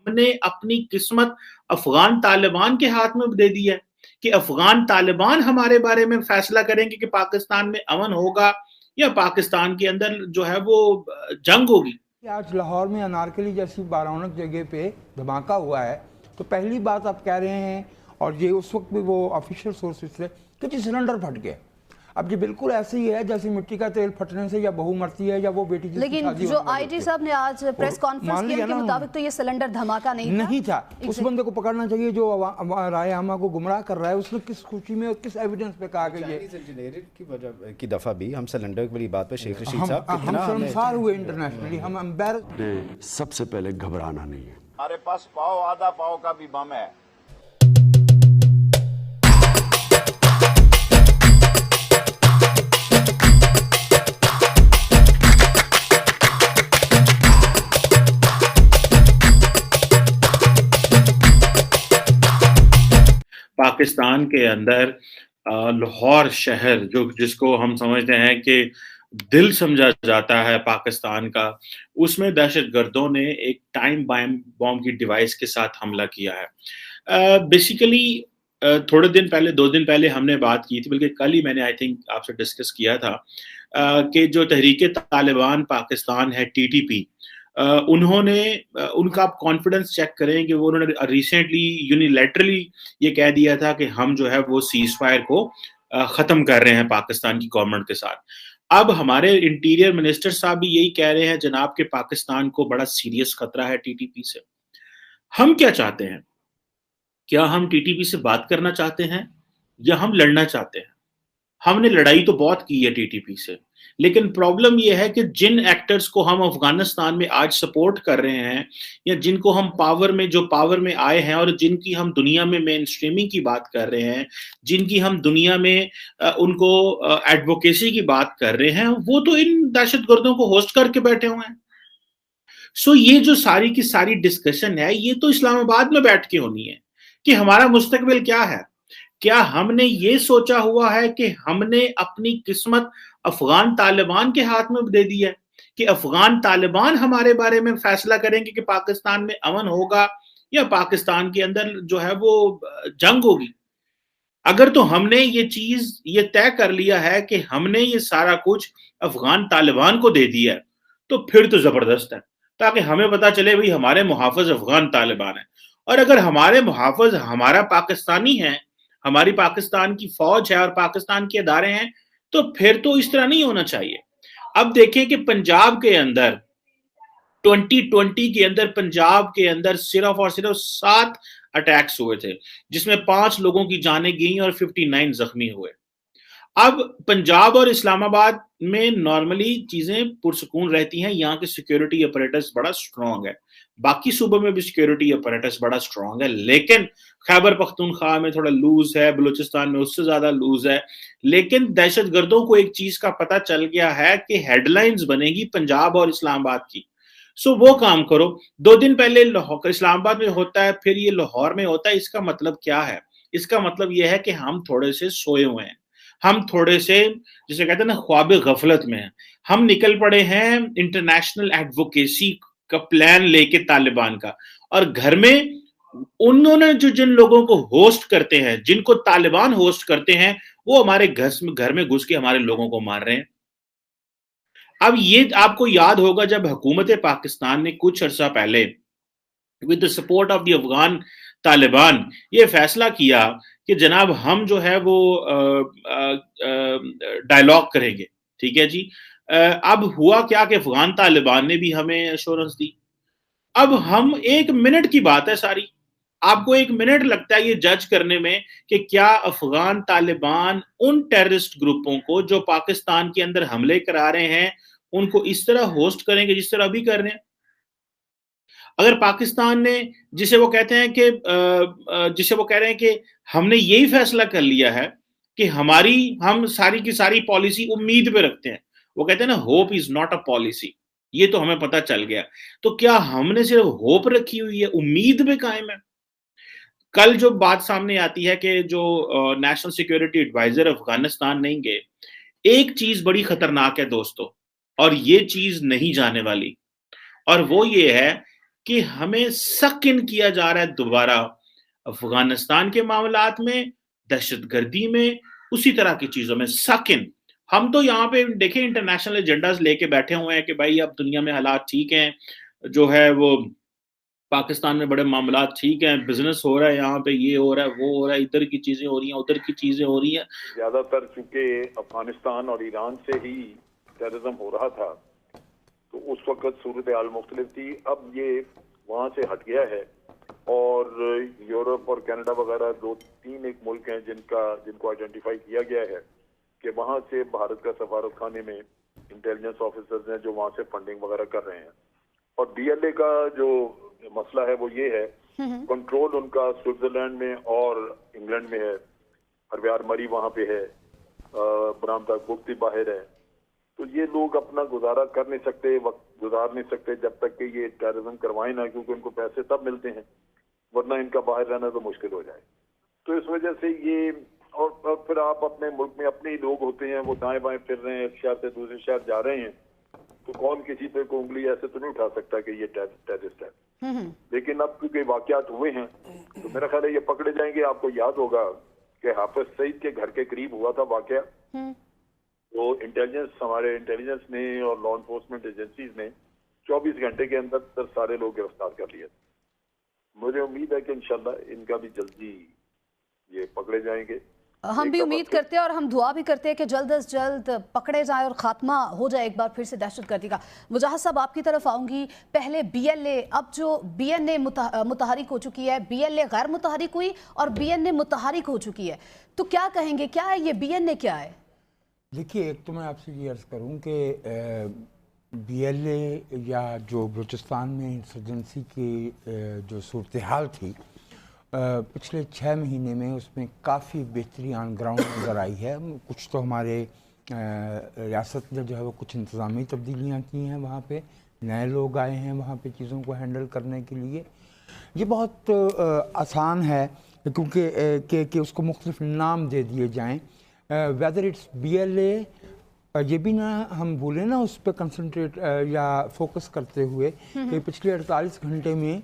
हमने अपनी किस्मत अफगान तालिबान के हाथ में दे दी है कि अफगान तालिबान हमारे बारे में फैसला करेंगे कि पाकिस्तान में अमन होगा या पाकिस्तान के अंदर जो है वो जंग होगी। आज लाहौर में अनारकली जैसी बारौनक जगह पे धमाका हुआ है, तो पहली बात आप कह रहे हैं, और ये उस वक्त भी वो ऑफिशियल सोर्सेज से, कि जी सिलेंडर फट गया। अब ये बिल्कुल ऐसे ही है जैसे मिट्टी का तेल फटने से या बहू मरती है या वो बेटी जिसकी लेकिन शादी जो आईटी साहब ने आज प्रेस कॉन्फ्रेंस की के मुताबिक तो ये सिलेंडर धमाका नहीं था। उस बंदे को पकड़ना चाहिए जो राय आमा को गुमराह कर रहा है। उसने किस खुशी में और किस एविडेंस पे कहा कि ये इंजीनियरिंग की वजह की दफा भी हम सिलेंडर वाली बात पे शेख रशीद साहब हम शर्मसार हुए इंटरनेशनली, हम एम्बैरस। सबसे पहले घबराना नहीं है। हमारे पास पाव आधा पाव का भी बम है। पाकिस्तान के अंदर लाहौर शहर जिसको हम समझते हैं कि दिल समझा जाता है पाकिस्तान का, उसमें दहशतगर्दों ने एक टाइम बॉम्ब की डिवाइस के साथ हमला किया है। बेसिकली थोड़े दिन पहले, 2 दिन पहले हमने बात की थी, बल्कि कल ही मैंने आई थिंक आपसे डिस्कस किया था कि जो तहरीक तालिबान पाकिस्तान है TTP, उन्होंने उनका आप कॉन्फिडेंस चेक करें कि वो उन्होंने रिसेंटली यूनिलैटरली ये कह दिया था कि हम जो है वो सीज फायर को खत्म कर रहे हैं पाकिस्तान की गवर्नमेंट के साथ। अब हमारे इंटीरियर मिनिस्टर साहब भी यही कह रहे हैं जनाब के पाकिस्तान को बड़ा सीरियस खतरा है TTP से। हम क्या चाहते हैं? क्या हम TTP से बात करना चाहते हैं या हम लड़ना चाहते हैं? हमने लड़ाई तो बहुत की है TTP से, लेकिन प्रॉब्लम यह है कि जिन एक्टर्स को हम अफगानिस्तान में आज सपोर्ट कर रहे हैं या जिनको हम पावर में आए हैं और जिनकी हम दुनिया में मेन स्ट्रीमिंग की बात कर रहे हैं, जिनकी हम दुनिया में उनको एडवोकेसी की बात कर रहे हैं, वो तो इन दहशतगर्दों को होस्ट करके बैठे हुए हैं। सो ये जो सारी की सारी डिस्कशन है, ये तो इस्लामाबाद में बैठ के होनी है कि हमारा मुस्तकबिल क्या है। क्या हमने ये सोचा हुआ है कि हमने अपनी किस्मत अफगान तालिबान के हाथ में दे दी है कि अफगान तालिबान हमारे बारे में फैसला करेंगे कि पाकिस्तान में अमन होगा या पाकिस्तान के अंदर जो है वो जंग होगी? अगर तो हमने ये तय कर लिया है कि हमने ये सारा कुछ अफगान तालिबान को दे दिया है, तो फिर तो जबरदस्त है, ताकि हमें पता चले भाई हमारे मुहाफिज अफगान तालिबान है। और अगर हमारे मुहाफिज हमारा पाकिस्तानी है, हमारी पाकिस्तान की फौज है और पाकिस्तान के अदारे हैं, तो फिर तो इस तरह नहीं होना चाहिए। अब देखें कि पंजाब के अंदर 2020 के अंदर पंजाब के अंदर सिर्फ और सिर्फ 7 अटैक्स हुए थे, जिसमें 5 लोगों की जानें गई और 59 जख्मी हुए। अब पंजाब और इस्लामाबाद में नॉर्मली चीजें पुरसुकून रहती हैं, यहाँ के सिक्योरिटी अपरेटस बड़ा स्ट्रांग है, बाकी सूबों में भी सिक्योरिटी अपरेटस बड़ा स्ट्रांग है, लेकिन खैबर पख्तूनख्वा में थोड़ा लूज है, बलूचिस्तान में उससे ज्यादा लूज है। लेकिन दहशतगर्दों को एक चीज का पता चल गया है कि हेडलाइंस बनेगी पंजाब और इस्लामाबाद की। सो वो काम करो। 2 दिन पहले इस्लामाबाद में होता है, फिर ये लाहौर में होता है। इसका मतलब क्या है? इसका मतलब यह है कि हम थोड़े से सोए हुए हैं, हम थोड़े से, जिसे कहते हैं ना, ख्वाब गफलत में हैं। हम निकल पड़े हैं इंटरनेशनल एडवोकेसी का प्लान लेके तालिबान का, और घर में उन्होंने जिन लोगों को होस्ट करते हैं, जिनको तालिबान होस्ट करते हैं, वो हमारे घर में घुस के हमारे लोगों को मार रहे हैं। अब ये आपको याद होगा जब हुकूमत पाकिस्तान ने कुछ अर्सा पहले with the support of the Afghan Taliban ये फैसला किया कि जनाब हम जो है वो डायलॉग करेंगे, ठीक है जी। अब हुआ क्या कि अफगान तालिबान ने भी हमें एश्योरेंस दी। अब हम 1 मिनट की बात है सारी, आपको 1 मिनट लगता है ये जज करने में कि क्या अफगान तालिबान उन टेररिस्ट ग्रुपों को जो पाकिस्तान के अंदर हमले करा रहे हैं उनको इस तरह होस्ट करेंगे जिस तरह अभी कर रहे हैं? अगर पाकिस्तान ने, जिसे वो कह रहे हैं कि हमने यही फैसला कर लिया है कि हम सारी की सारी पॉलिसी उम्मीद पे रखते हैं, वो कहते हैं ना, hope is not a policy, ये तो हमें पता चल गया। तो क्या हमने सिर्फ होप रखी हुई है, उम्मीद पे कायम है? कल जो बात सामने आती है कि जो नेशनल सिक्योरिटी एडवाइजर अफगानिस्तान नहीं गए, एक चीज बड़ी खतरनाक है दोस्तों, और ये चीज नहीं जाने वाली, और वो ये है कि हमें सक इन किया जा रहा है दोबारा अफगानिस्तान के मामलात में, दहशतगर्दी में, उसी तरह की चीजों में सक इन। हम तो यहाँ पे देखें इंटरनेशनल एजेंडाज लेके बैठे हुए हैं कि भाई अब दुनिया में हालात ठीक हैं, जो है वो पाकिस्तान में बड़े मामलात ठीक हैं, बिजनेस हो रहा है, यहाँ पे ये हो रहा है, वो हो रहा है, इधर की चीजें हो रही हैं, उधर की चीजें हो रही हैं। ज्यादातर चूंकि अफगानिस्तान और ईरान से ही टेररिज्म हो रहा था, तो उस वक्त सूरत हाल मुख्तलिफ थी। अब ये वहाँ से हट गया है और यूरोप और कनाडा वगैरह 2-3 एक मुल्क हैं जिनको आइडेंटिफाई किया गया है कि वहाँ से भारत का सफारत खाने में इंटेलिजेंस ऑफिसर्स हैं जो वहाँ से फंडिंग वगैरह कर रहे हैं। और DLA का जो मसला है वो ये है, कंट्रोल उनका स्विट्जरलैंड में और इंग्लैंड में है, हरव्यार मरी वहाँ पे है, बरामदा गुप्ती बाहर है। तो ये लोग अपना गुजारा कर नहीं सकते, वक्त गुजार नहीं सकते जब तक कि ये टेररिज्म करवाए ना, क्योंकि उनको पैसे तब मिलते हैं, वरना इनका बाहर रहना तो मुश्किल हो जाए। तो इस वजह से ये और फिर आप अपने मुल्क में अपने ही लोग होते हैं, वो दाएं बाएं फिर रहे हैं, एक शहर से दूसरे शहर जा रहे हैं, तो कौन किसी पे को उंगली ऐसे तो नहीं उठा सकता कि ये टेररिस्ट है। लेकिन अब क्योंकि वाकयात हुए हैं तो मेरा ख्याल है ये पकड़े जाएंगे। आपको याद होगा कि हाफिज सईद के घर के करीब हुआ था वाकया, तो हमारे इंटेलिजेंस ने और लॉ एनफोर्समेंट एजेंसीज ने 24 घंटे के अंदर सारे लोग गिरफ्तार कर लिए। मुझे उम्मीद है कि इंशाल्लाह इनका भी जल्दी ये पकड़े जाएंगे। हम भी उम्मीद करते हैं और हम दुआ भी करते हैं कि जल्द से जल्द पकड़े जाए और खात्मा हो जाए एक बार फिर से दहशतगर्दी का। मुजाहिद साहब आपकी तरफ आऊंगी। पहले BLA, अब जो BNA मुतहरिक हो चुकी है, BLA गैर मुतहरिक हुई और BNA मुतहरिक हो चुकी है, तो क्या कहेंगे, क्या है ये BNA क्या है? देखिए, एक तो मैं आपसे ये अर्ज़ करूँ कि BLA या जो बलूचिस्तान में इंसर्जेंसी की जो सूरत हाल थी पिछले 6 महीने में, उसमें काफ़ी बेहतरी ऑन ग्राउंड नज़र आई है। कुछ तो हमारे रियासत ने जो है वो कुछ इंतज़ामी तब्दीलियाँ की हैं, वहाँ पे नए लोग आए हैं वहाँ पे चीज़ों को हैंडल करने के लिए। ये बहुत आसान है क्योंकि कि उसको मुख्तलिफ नाम दे दिए जाएँ, वेदर इट्स BLA। ये भी ना हम बोले ना उस पर कंसंट्रेट या फोकस करते हुए कि पिछले 48 घंटे में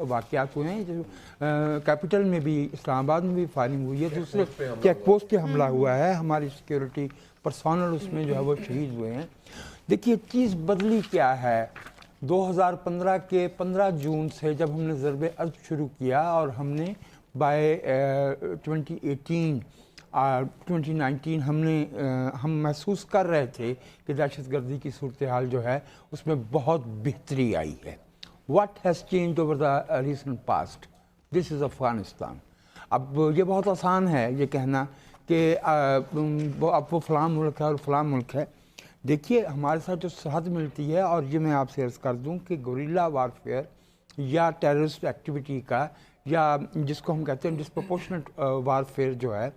वाक़यात हुए हैं। जो कैपिटल में भी, इस्लामाबाद में भी फायरिंग हुई है, दूसरे चेक पोस्ट पे हमला हुआ है, हमारी सिक्योरिटी पर्सनल उसमें जो है वो शहीद हुए हैं। देखिए चीज़ बदली क्या है, 2015 के 15 जून से जब हमने ज़रबे अर्ज़ शुरू किया और हमने बाय 2019 हम महसूस कर रहे थे कि दहशतगर्दी की सूरत हाल जो है उसमें बहुत बेहतरी आई है। What has changed over the recent past? This is Afghanistan. अब ये बहुत आसान है ये कहना कि अब वो फ़लाँ मुल्क है और फ़लाँ मुल्क है। देखिए हमारे साथ जो साथ मिलती है, और ये मैं आपसे अर्ज़ कर दूँ कि गोरिल्ला वारफेयर या टेररिस्ट एक्टिविटी का, या जिसको हम कहते हैं डिस्प्रपोर्शनेट वारफेयर जो है,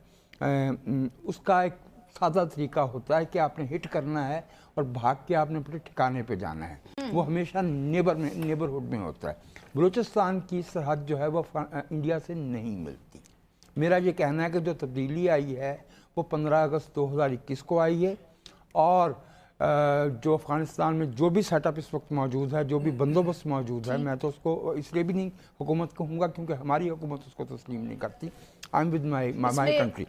उसका एक सादा तरीका होता है कि आपने हिट करना है और भाग के आपने अपने ठिकाने पे जाना है। वो हमेशा नेबरहुड में होता है। बलूचिस्तान की सरहद जो है वो इंडिया से नहीं मिलती। मेरा ये कहना है कि जो तब्दीली आई है वो 15 अगस्त 2021 को आई है, और जो अफ़गानिस्तान में जो भी सेटअप इस वक्त मौजूद है, जो भी बंदोबस्त मौजूद है, मैं तो उसको इसलिए भी नहीं हुकूमत कहूँगा क्योंकि हमारी हुकूमत उसको तस्लीम नहीं करती। I am with my country.